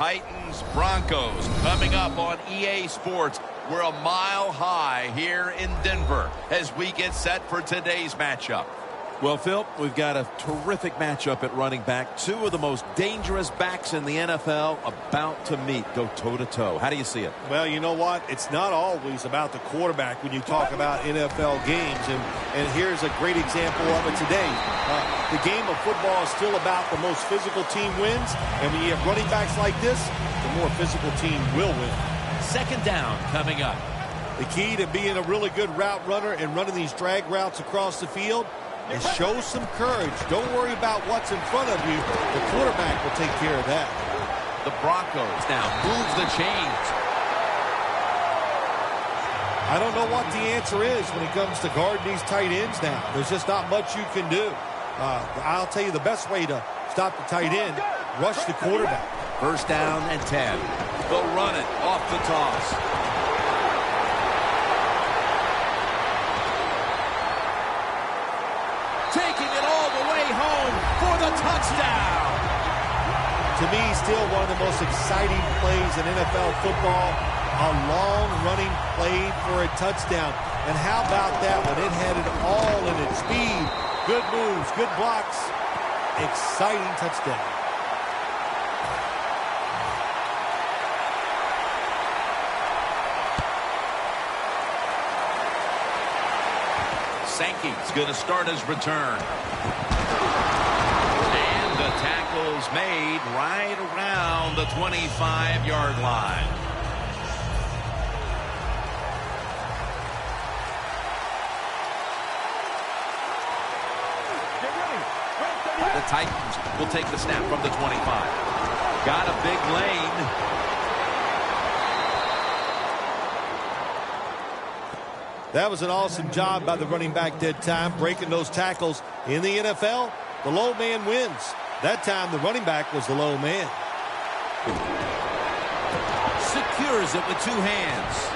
Titans Broncos coming up on EA Sports. We're a mile high here in Denver as we get set for today's matchup. Well, Phil, we've got a terrific matchup at running back. Two of the most dangerous backs in the NFL about to meet, go toe-to-toe. How do you see it? Well, you know what? It's not always about the quarterback when you talk about NFL games. And here's a great example of it today. The game of football is still about the most physical team wins. And when you have running backs like this, the more physical team will win. Second down coming up. The key to being a really good route runner and running these drag routes across the field is show some courage. Don't worry about what's in front of you. The quarterback will take care of that. The Broncos now moves the chains. I don't know what the answer is when it comes to guarding these tight ends now. There's just not much you can do. I'll tell you the best way to stop the tight end, rush the quarterback. First down and 10. They'll run it off the toss. Taking it all the way home for the touchdown. To me, still one of the most exciting plays in NFL football. A long running play for a touchdown. And how about that one? It had it all in its speed. Good moves, good blocks. Exciting touchdown. Sankey's going to start his return. And the tackle's made right around the 25-yard line. The Titans will take the snap from the 25. Got a big lane. That was an awesome job by the running back that time, breaking those tackles. In the NFL, the low man wins. That time, the running back was the low man. Secures it with two hands.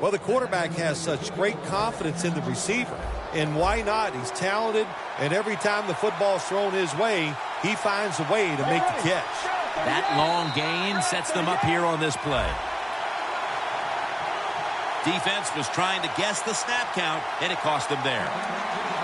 Well, the quarterback has such great confidence in the receiver. And why not? He's talented, and every time the football's thrown his way, he finds a way to make the catch. That long gain sets them up here on this play. Defense was trying to guess the snap count, and it cost them there.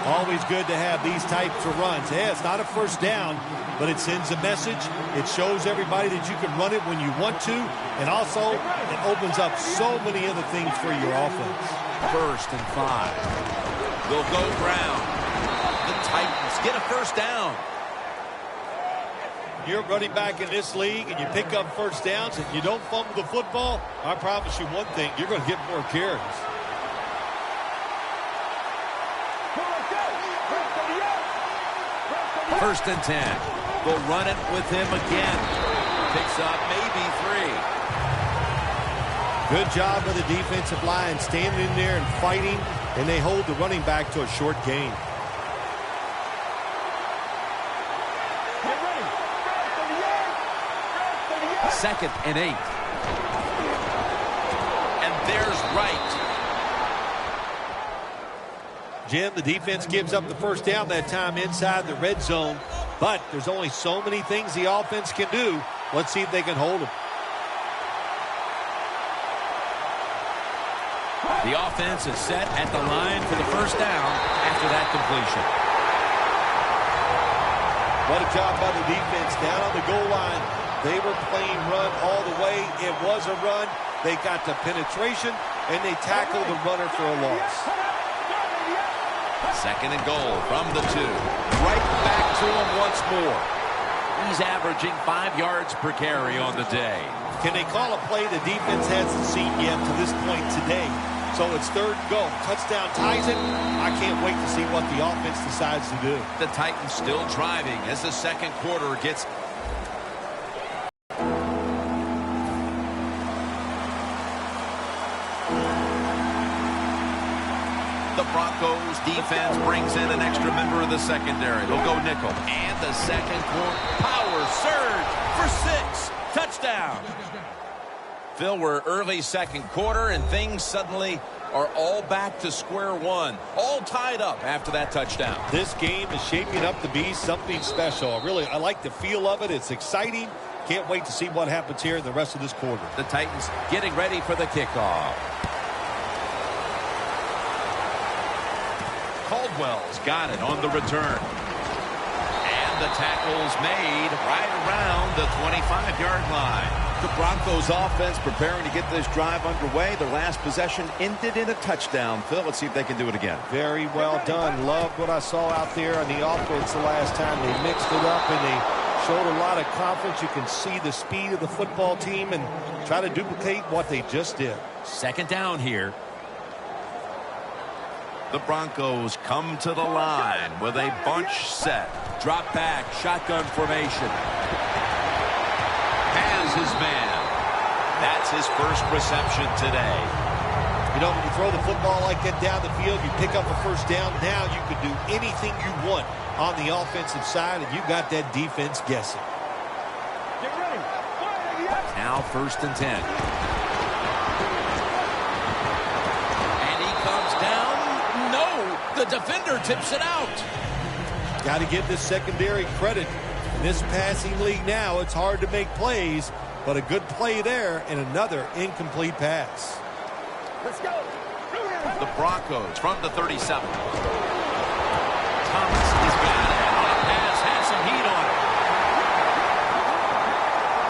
Always good to have these types of runs. Yeah, it's not a first down, but it sends a message. It shows everybody that you can run it when you want to, and also it opens up so many other things for your offense. First and 5. They'll go ground. The Titans get a first down. You're running back in this league and you pick up first downs and you don't fumble the football, I promise you one thing, you're going to get more carries. First and 10. They'll run it with him again. Picks up maybe 3. Good job by the defensive line standing in there and fighting, and they hold the running back to a short gain. Second and 8. And there's Wright. Jim, the defense gives up the first down that time inside the red zone, but there's only so many things the offense can do. Let's see if they can hold them. The offense is set at the line for the first down after that completion. What a job by the defense down on the goal line. They were playing run all the way. It was a run. They got the penetration, and they tackled the runner for a loss. Second and goal from the 2. Right back to him once more. He's averaging 5 yards per carry on the day. Can they call a play the defense hasn't seen yet to this point today? So it's third and goal. Touchdown ties it. I can't wait to see what the offense decides to do. The Titans still driving as the second quarter gets. The Broncos defense brings in an extra member of the secondary. They'll go nickel. And the second quarter power surge for 6. Touchdown. Phil, we're early second quarter, and things suddenly are all back to square one. All tied up after that touchdown. This game is shaping up to be something special. I like the feel of it. It's exciting. Can't wait to see what happens here in the rest of this quarter. The Titans getting ready for the kickoff. Caldwell's got it on the return. And the tackle's made right around the 25-yard line. The Broncos offense preparing to get this drive underway. Their last possession ended in a touchdown. Phil, let's see if they can do it again. Very well done. Loved what I saw out there on the offense the last time. They mixed it up and they showed a lot of confidence. You can see the speed of the football team and try to duplicate what they just did. Second down here. The Broncos come to the line with a bunch set. Drop back, shotgun formation. Has his man. That's his first reception today. You know, when you throw the football like that down the field, you pick up a first down. Now you can do anything you want on the offensive side, and you got that defense guessing. Get ready. Now 1st and 10. And he comes down. No, the defender tips it out. Got to give this secondary credit. In this passing league now, it's hard to make plays, but a good play there and another incomplete pass. Let's go. The Broncos from the 37. Thomas has got it. On a pass, has some heat on it.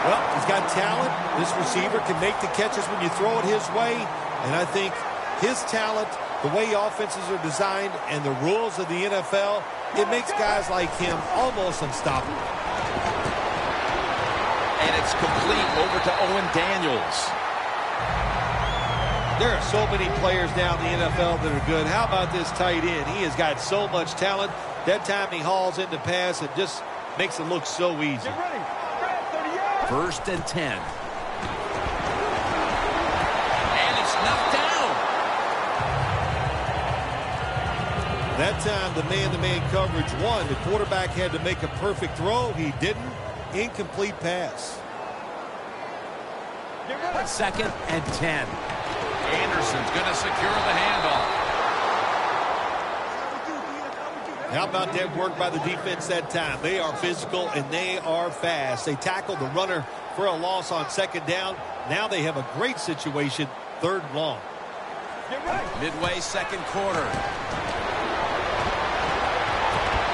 Well, he's got talent. This receiver can make the catches when you throw it his way, and I think his talent, the way offenses are designed, and the rules of the NFL, it makes guys like him almost unstoppable. And it's complete over to Owen Daniels. There are so many players now in the NFL that are good. How about this tight end? He has got so much talent. That time he hauls into pass, it just makes it look so easy. Get ready. 1st and 10. And it's knocked down. That time the man-to-man coverage won. The quarterback had to make a perfect throw. He didn't. Incomplete pass. 2nd and 10. Anderson's going to secure the handoff. How about that work by the defense that time? They are physical and they are fast. They tackled the runner for a loss on 2nd down. Now they have a great situation, 3rd and long. Midway 2nd quarter.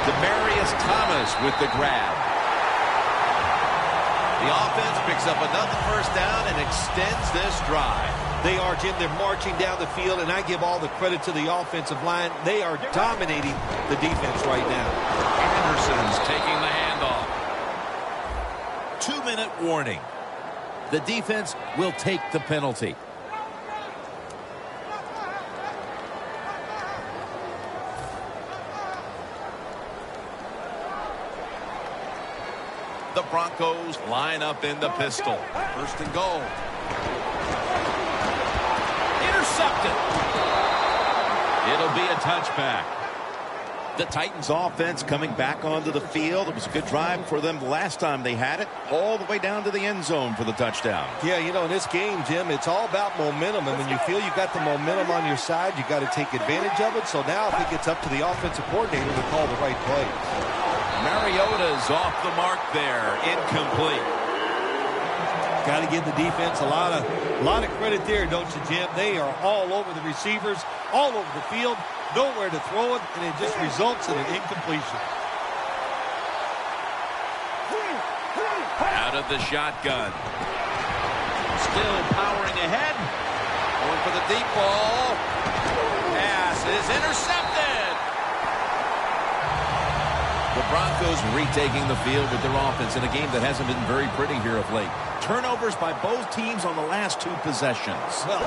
Demaryius Thomas with the grab. The offense picks up another 1st down and extends this drive. They are, Jim. They're marching down the field, and I give all the credit to the offensive line. They are dominating the defense right now. Anderson's taking the handoff. 2-minute warning. The defense will take the penalty. The Broncos line up in the pistol. 1st and goal. Intercepted. It'll be a touchback. The Titans offense coming back onto the field. It was a good drive for them last time they had it, all the way down to the end zone for the touchdown. Yeah, you know, in this game, Jim, it's all about momentum. And when you feel you got the momentum on your side, you got to take advantage of it. So now I think it's up to the offensive coordinator to call the right plays. Mariota's off the mark there. Incomplete. Got to give the defense a lot of credit there, don't you, Jim? They are all over the receivers, all over the field, nowhere to throw it, and it just results in an incompletion. Out of the shotgun. Still powering ahead. Going for the deep ball. Pass is intercepted. The Broncos retaking the field with their offense in a game that hasn't been very pretty here of late. Turnovers by both teams on the last 2 possessions. Well,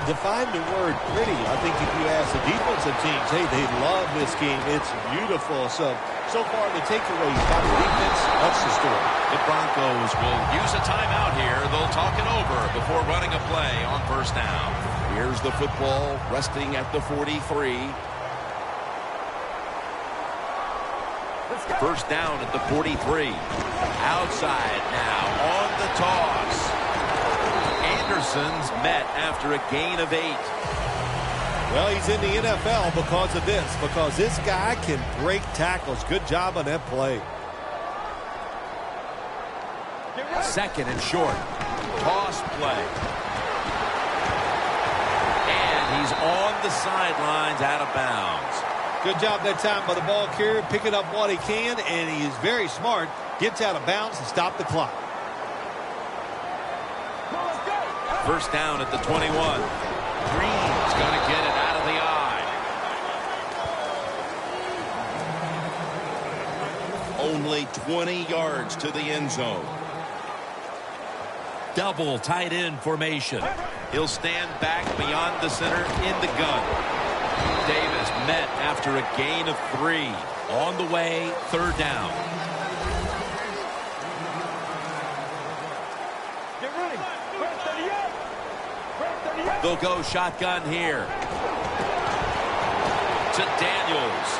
define the word pretty. I think if you ask the defensive teams, hey, they love this game. It's beautiful. So far the takeaways by the defense, that's the story. The Broncos will use a timeout here. They'll talk it over before running a play on 1st down. Here's the football resting at the 43. 1st down at the 43. Outside now on the toss. Anderson's met after a gain of 8. Well, he's in the NFL because of this, because this guy can break tackles. Good job on that play. Second and short. Toss play. And he's on the sidelines out of bounds. Good job that time by the ball carrier, picking up what he can, and he is very smart. Gets out of bounds and stop the clock. First down at the 21. Green's going to get it out of the eye. Only 20 yards to the end zone. Double tight end formation. He'll stand back beyond the center in the gun. Davis met after a gain of 3. On the way, third down. They'll go shotgun here. To Daniels.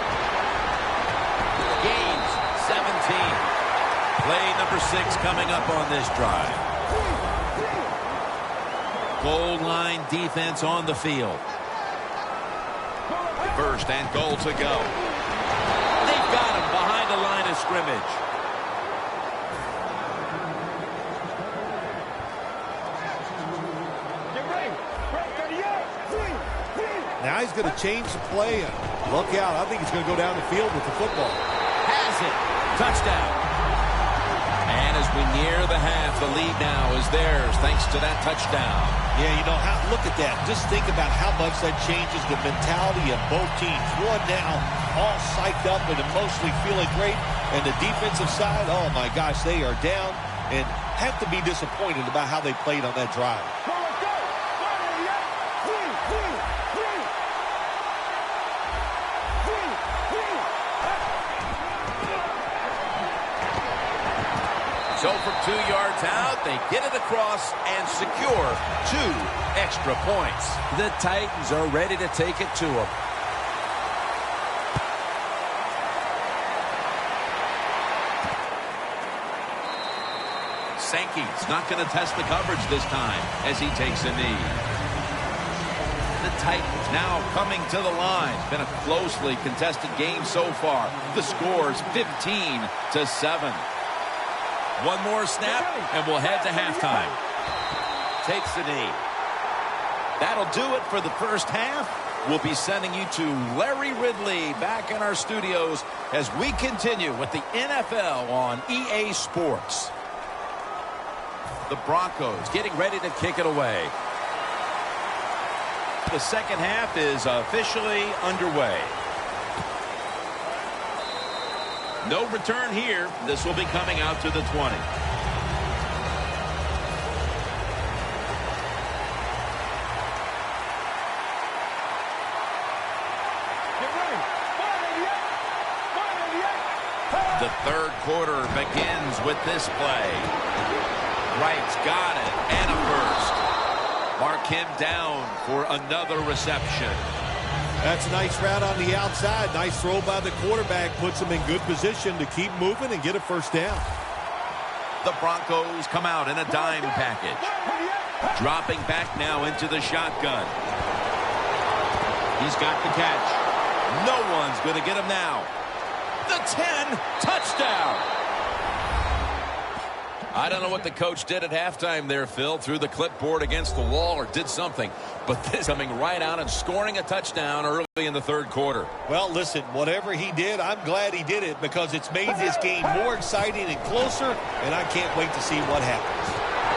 Gains 17. Play number 6 coming up on this drive. Goal line defense on the field. First and goal to go. They've got him behind the line of scrimmage. Now he's going to change the play. Look out. I think he's going to go down the field with the football. Has it. Touchdown. And as we near the half, the lead now is theirs thanks to that touchdown. Yeah, you know, look at that. Just think about how much that changes the mentality of both teams. One now all psyched up and emotionally feeling great. And the defensive side, oh my gosh, they are down and have to be disappointed about how they played on that drive. So from 2 yards out, they get it across and secure 2 extra points. The Titans are ready to take it to them. Sankey's not going to test the coverage this time as he takes a knee. The Titans now coming to the line. Been a closely contested game so far. The score's 15-7. One more snap, and we'll head to halftime. Takes the knee. That'll do it for the first half. We'll be sending you to Larry Ridley back in our studios as we continue with the NFL on EA Sports. The Broncos getting ready to kick it away. The second half is officially underway. No return here. This will be coming out to the 20. The third quarter begins with this play. Wright's got it, and a first. Mark him down for another reception. That's a nice route on the outside. Nice throw by the quarterback. Puts him in good position to keep moving and get a first down. The Broncos come out in a dime package. Dropping back now into the shotgun. He's got the catch. No one's going to get him now. The 10, touchdown. I don't know what the coach did at halftime there, Phil. Threw the clipboard against the wall or did something. But this coming right out and scoring a touchdown early in the third quarter. Well, listen, whatever he did, I'm glad he did it because it's made this game more exciting and closer, and I can't wait to see what happens.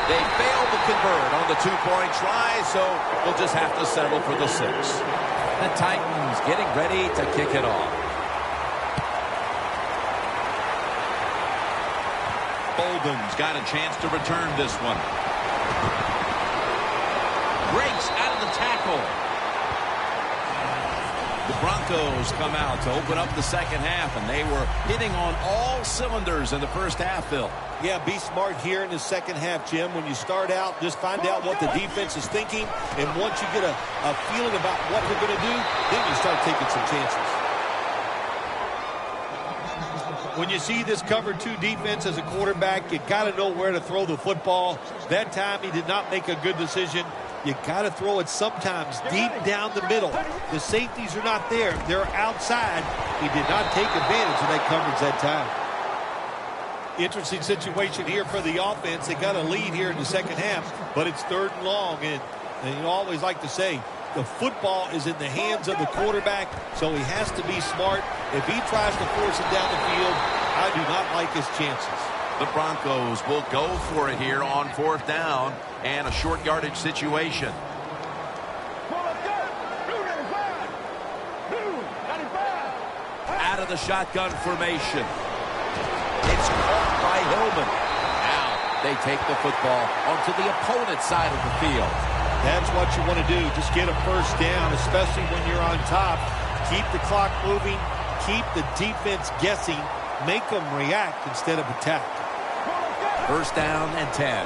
They failed to convert on the two-point try, so we'll just have to settle for the 6. The Titans getting ready to kick it off. Bolden's got a chance to return this one. Breaks out of the tackle. The Broncos come out to open up the second half, and they were hitting on all cylinders in the first half, Phil. Yeah, be smart here in the second half, Jim. When you start out, just find out what the defense is thinking, and once you get a feeling about what they're going to do, then you start taking some chances. When you see this cover 2 defense as a quarterback, you got to know where to throw the football. That time he did not make a good decision. You got to throw it sometimes deep down the middle. The safeties are not there. They're outside. He did not take advantage of that coverage that time. Interesting situation here for the offense. They got a lead here in the second half, but it's 3rd and long. And you always like to say, the football is in the hands of the quarterback, so he has to be smart. If he tries to force it down the field, I do not like his chances. The Broncos will go for it here on 4th down and a short yardage situation. Out of the shotgun formation. It's caught by Hillman. Now they take the football onto the opponent's side of the field. That's what you want to do. Just get a first down, especially when you're on top. Keep the clock moving. Keep the defense guessing. Make them react instead of attack. 1st down and 10.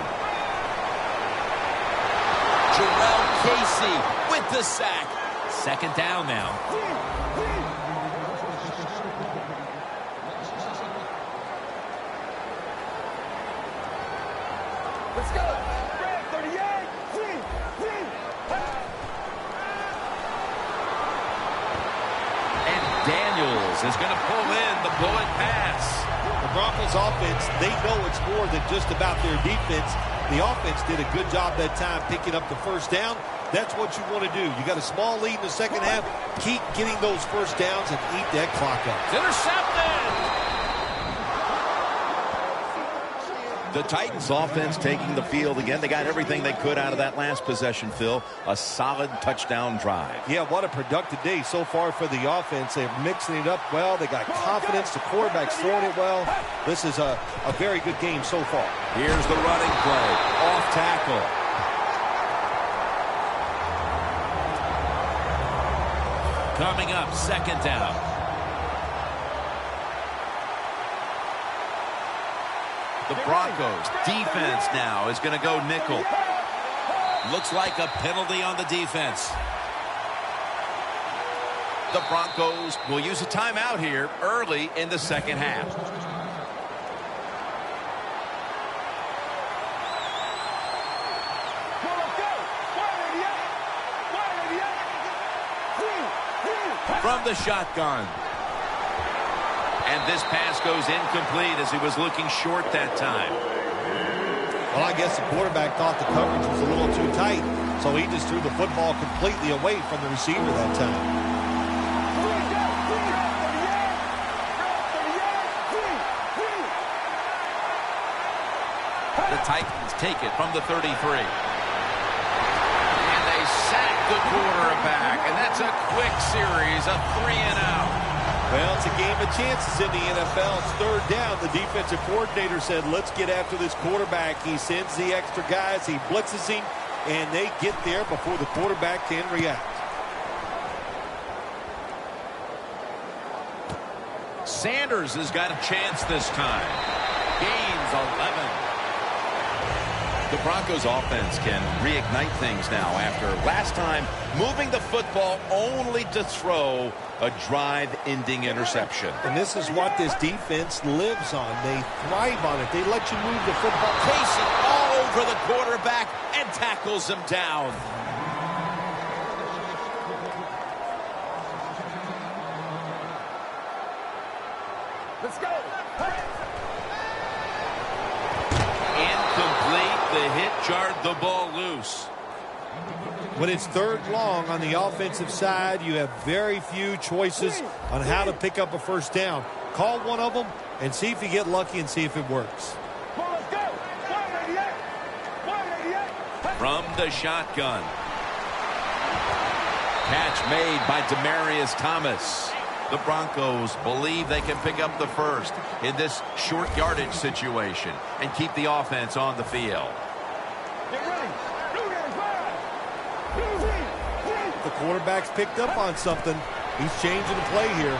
Jarrell Casey with the sack. 2nd down now. Let's go. Daniels is going to pull in the bullet pass. The Broncos offense, they know it's more than just about their defense. The offense did a good job that time picking up the first down. That's what you want to do. You got a small lead in the second half. Keep getting those first downs and eat that clock up. Intercepted! The Titans offense taking the field again. They got everything they could out of that last possession, Phil. A solid touchdown drive. Yeah, what a productive day so far for the offense. They're mixing it up well. They got confidence. The quarterback's throwing it well. This is a very good game so far. Here's the running play. Off tackle. Coming up, 2nd down. The Broncos defense now is going to go nickel. Looks like a penalty on the defense. The Broncos will use a timeout here early in the second half. From the shotgun. And this pass goes incomplete as he was looking short that time. Well, I guess the quarterback thought the coverage was a little too tight, so he just threw the football completely away from the receiver that time. The Titans take it from the 33. And they sack the quarterback, and that's a quick series of 3 and out. Well, it's a game of chances in the NFL. It's 3rd down. The defensive coordinator said, let's get after this quarterback. He sends the extra guys. He blitzes him, and they get there before the quarterback can react. Sanders has got a chance this time. Gains 11. The Broncos offense can reignite things now after last time moving the football only to throw a drive-ending interception. And this is what this defense lives on. They thrive on it. They let you move the football. Casey all over the quarterback and tackles him down. Let's go. The hit jarred the ball loose. When it's 3rd long on the offensive side, you have very few choices on how to pick up a first down. Call one of them and see if you get lucky and see if it works. From the shotgun. Catch made by Demaryius Thomas. The Broncos believe they can pick up the first in this short yardage situation and keep the offense on the field. The quarterback's picked up on something. He's changing the play here.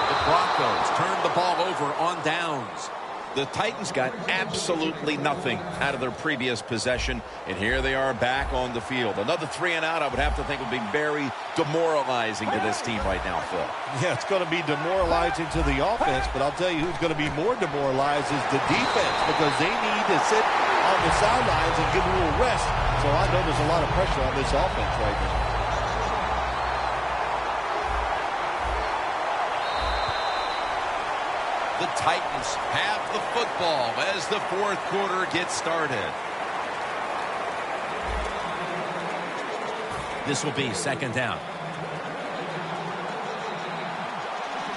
The Broncos turn the ball over on downs. The Titans got absolutely nothing out of their previous possession, and here they are back on the field. Another 3 and out, I would have to think, would be very demoralizing to this team right now, Phil. Yeah, it's going to be demoralizing to the offense, but I'll tell you who's going to be more demoralized is the defense, because they need to sit on the sidelines and get a little rest. So I know there's a lot of pressure on this offense right now. The Titans have the football as the fourth quarter gets started. This will be second down.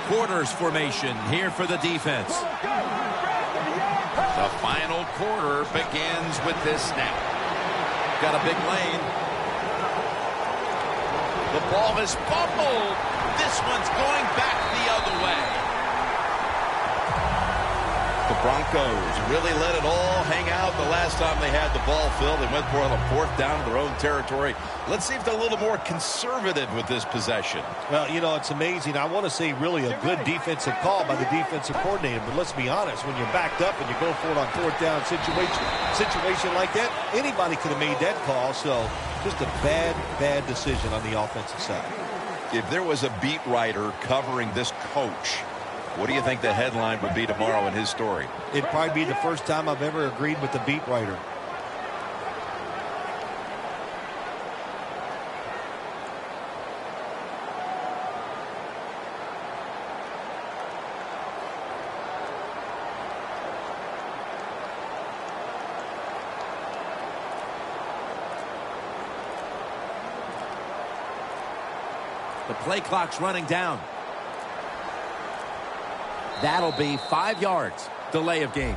Quarters formation here for the defense. The final quarter begins with this snap. Got a big lane. The ball is fumbled. This one's going back the other way. The Broncos really let it all hang out the last time they had the ball filled. They went for it on a fourth down in their own territory. Let's see if they're a little more conservative with this possession. Well, you know, it's amazing. I want to say really a good defensive call by the defensive coordinator. But let's be honest, when you're backed up and you go for it on fourth down situation like that, anybody could have made that call. So just a bad decision on the offensive side. If there was a beat writer covering this coach, what do you think the headline would be tomorrow in his story? It'd probably be the first time I've ever agreed with the beat writer. The play clock's running down. That'll be 5 yards. Delay of game.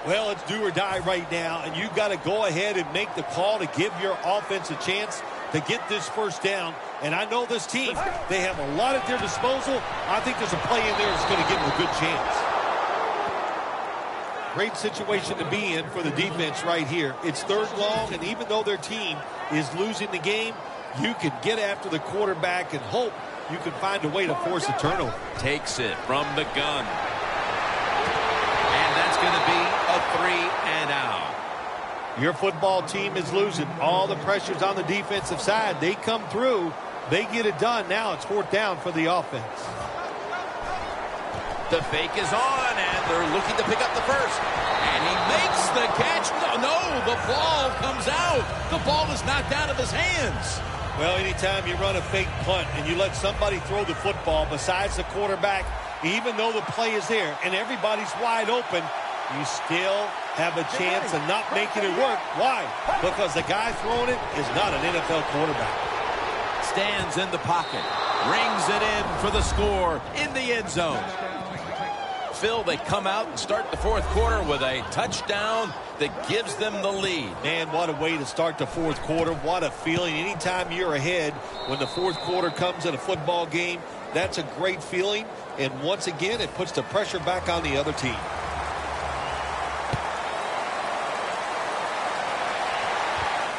Well, it's do or die right now, and you've got to go ahead and make the call to give your offense a chance to get this first down. And I know this team, they have a lot at their disposal. I think there's a play in there that's going to give them a good chance. Great situation to be in for the defense right here. It's third long, and even though their team is losing the game, you can get after the quarterback and hope you can find a way to force a turnover. Takes it from the gun. And that's going to be a 3-and-out. Your football team is losing. All the pressure's on the defensive side. They come through. They get it done. Now it's fourth down for the offense. The fake is on, and they're looking to pick up the first. And he makes the catch. No, the ball comes out. The ball is knocked out of his hands. Well, anytime you run a fake punt and you let somebody throw the football besides the quarterback, even though the play is there and everybody's wide open, you still have a chance of not making it work. Why? Because the guy throwing it is not an NFL quarterback. Stands in the pocket. Rings it in for the score in the end zone. Phil, they come out and start the fourth quarter with a touchdown that gives them the lead. Man, what a way to start the fourth quarter. What a feeling. Anytime you're ahead when the fourth quarter comes in a football game, that's a great feeling. And once again, it puts the pressure back on the other team.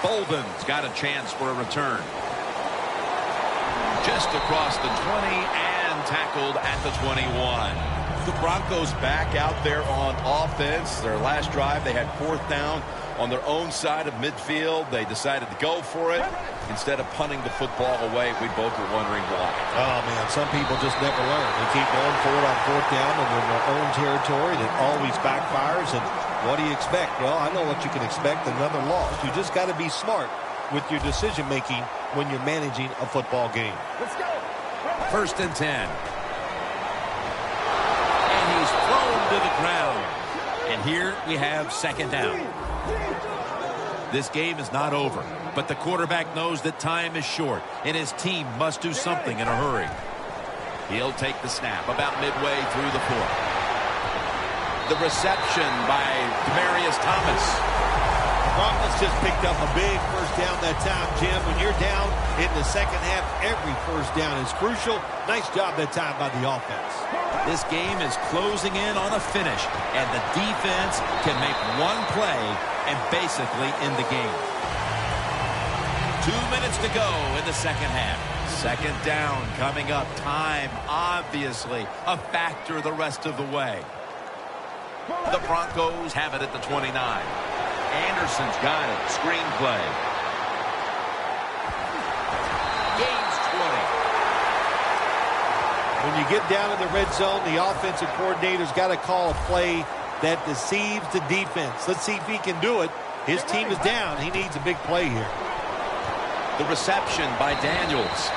Bolden's got a chance for a return. Just across the 20 and tackled at the 21. The Broncos back out there on offense. Their last drive, they had fourth down on their own side of midfield. They decided to go for it instead of punting the football away. We both were wondering why. Oh, man, some people just never learn. They keep going for it on fourth down and in their own territory, and it always backfires. And what do you expect? Well, I know what you can expect, another loss. You just got to be smart with your decision-making when you're managing a football game. Let's go. First and 10. He's thrown to the ground. And here we have second down. This game is not over, but the quarterback knows that time is short, and his team must do something in a hurry. He'll take the snap about midway through the fourth. The reception by Demaryius Thomas. Broncos just picked up a big first down that time, Jim. When you're down in the second half, every first down is crucial. Nice job that time by the offense. This game is closing in on a finish, and the defense can make one play and basically end the game. 2 minutes to go in the second half. Second down coming up. Time, obviously, a factor the rest of the way. The Broncos have it at the 29. Anderson's got it. Screenplay. Gains 20. When you get down in the red zone, the offensive coordinator's got to call a play that deceives the defense. Let's see if he can do it. His team is down. He needs a big play here. The reception by Daniels.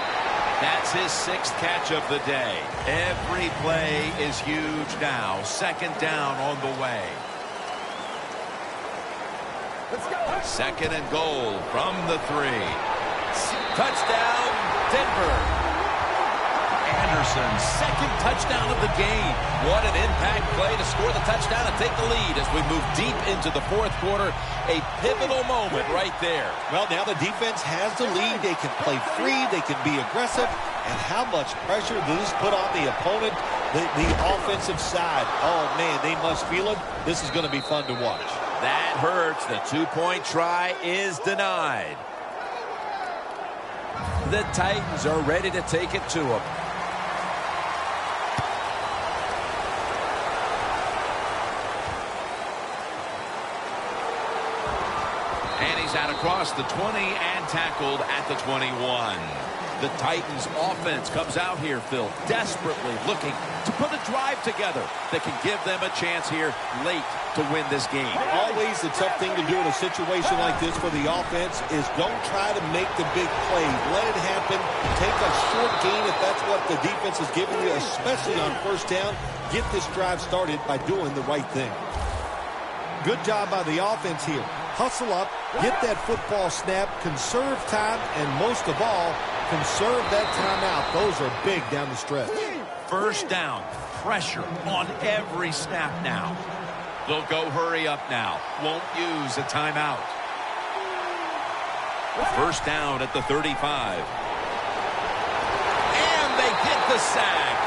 That's his 6th catch of the day. Every play is huge now. 2nd down on the way. Let's go. 2nd and goal from the 3. Touchdown, Denver. Anderson's 2nd touchdown of the game. What an impact play to score the touchdown and take the lead as we move deep into the 4th quarter. A pivotal moment right there. Well, now the defense has the lead. They can play free. They can be aggressive. And how much pressure does this put on the opponent, the offensive side? Oh, man, they must feel it. This is going to be fun to watch. That hurts. The 2-point try is denied. The Titans are ready to take it to them. And he's out across the 20 and tackled at the 21. The Titans offense comes out here, Phil, desperately looking to put a drive together that can give them a chance here late to win this game. Always the tough thing to do in a situation like this for the offense is don't try to make the big play. Let it happen. Take a short gain if that's what the defense is giving you, especially on 1st down. Get this drive started by doing the right thing. Good job by the offense here. Hustle up, get that football snap, conserve time, and most of all, conserve that timeout. Those are big down the stretch. 1st down, pressure on every snap now. They'll go hurry up now. Won't use a timeout. 1st down at the 35. And they get the sack.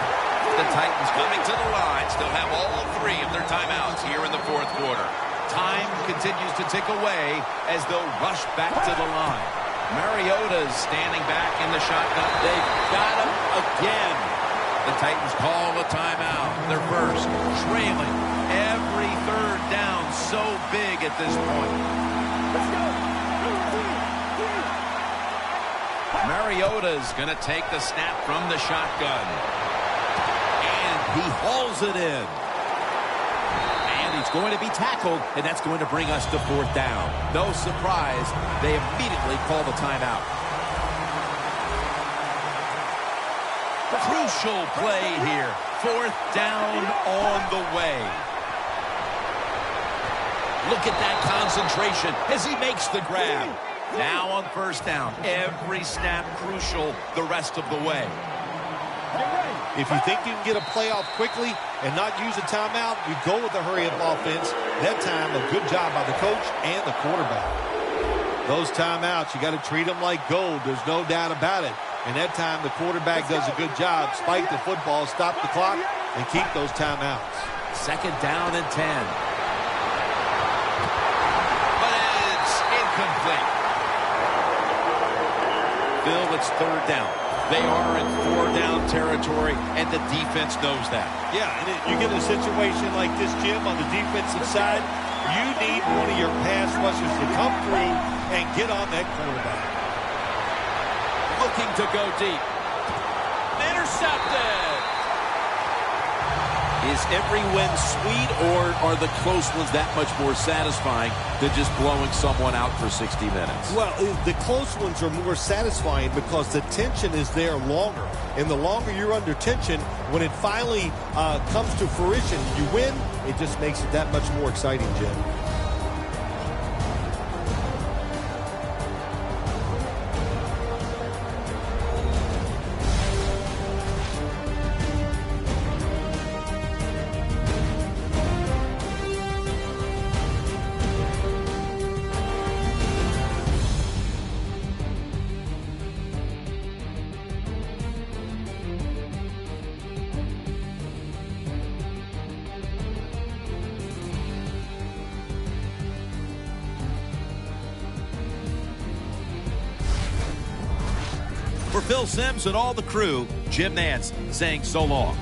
The Titans coming to the line still have all 3 of their timeouts here in the 4th quarter. Time continues to tick away as they'll rush back to the line. Mariota's standing back in the shotgun. They've got him again. The Titans call a timeout. Their first, trailing. Every 3rd down so big at this point. Let's go. Mariota's going to take the snap from the shotgun. And he hauls it in. He's going to be tackled, and that's going to bring us to 4th down. No surprise, they immediately call the timeout. Crucial play here. 4th down on the way. Look at that concentration as he makes the grab. Now on 1st down, every snap crucial the rest of the way. If you think you can get a play off quickly and not use a timeout, you go with a hurry-up offense. That time, a good job by the coach and the quarterback. Those timeouts, you got to treat them like gold. There's no doubt about it. And that time, the quarterback does a good job. Spike the football, stop the clock, and keep those timeouts. 2nd down and 10. But it's incomplete. Bill, it's 3rd down. They are in 4-down territory, and the defense knows that. Yeah, and you get a situation like this, Jim, on the defensive side, you need one of your pass rushers to come through and get on that quarterback. Looking to go deep. Intercepted. Is every win sweet, or are the close ones that much more satisfying than just blowing someone out for 60 minutes? Well, the close ones are more satisfying because the tension is there longer. And the longer you're under tension, when it finally comes to fruition, you win, it just makes it that much more exciting, Jim. For Phil Simms and all the crew, Jim Nantz saying so long.